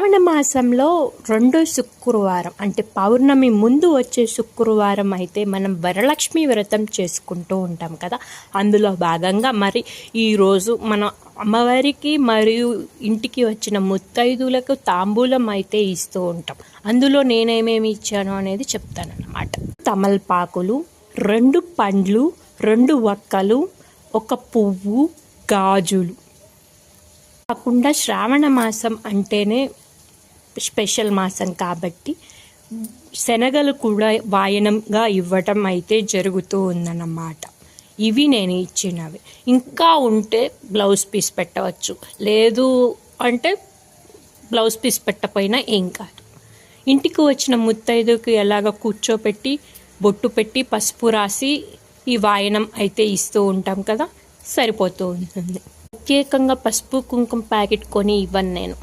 శ్రావణ మాసంలో రెండో శుక్రవారం అంటే పౌర్ణమి ముందు వచ్చే శుక్రవారం అయితే మనం వరలక్ష్మి వ్రతం చేసుకుంటూ ఉంటాం కదా. అందులో భాగంగా మరి ఈరోజు మన అమ్మవారికి మరియు ఇంటికి వచ్చిన ముత్తైదులకు తాంబూలం అయితే ఇస్తూ ఉంటాం. అందులో నేనేమేమి ఇచ్చాను అనేది చెప్తానన్నమాట. తమలపాకులు, 2 పండ్లు, 2 వక్కలు, 1 పువ్వు, గాజులు. కాకుండా శ్రావణ మాసం అంటేనే స్పెషల్ మాసం కాబట్టి శనగలు కూడా వాయనంగా ఇవ్వటం అయితే జరుగుతూ ఉందన్నమాట. ఇవి నేను ఇచ్చినవి. ఇంకా ఉంటే బ్లౌజ్ పీస్ పెట్టవచ్చు, లేదు అంటే బ్లౌజ్ పీస్ పెట్టకపోయినా ఏం కాదు. ఇంటికి వచ్చిన ముత్తైదుకి ఎలాగ కూర్చోపెట్టి బొట్టు పెట్టి పసుపు రాసి ఈ వాయనం అయితే ఇస్తూ ఉంటాం కదా, సరిపోతూ ఉంటుంది. ప్రత్యేకంగా పసుపు కుంకుమ ప్యాకెట్ కొని ఇవ్వను నేను.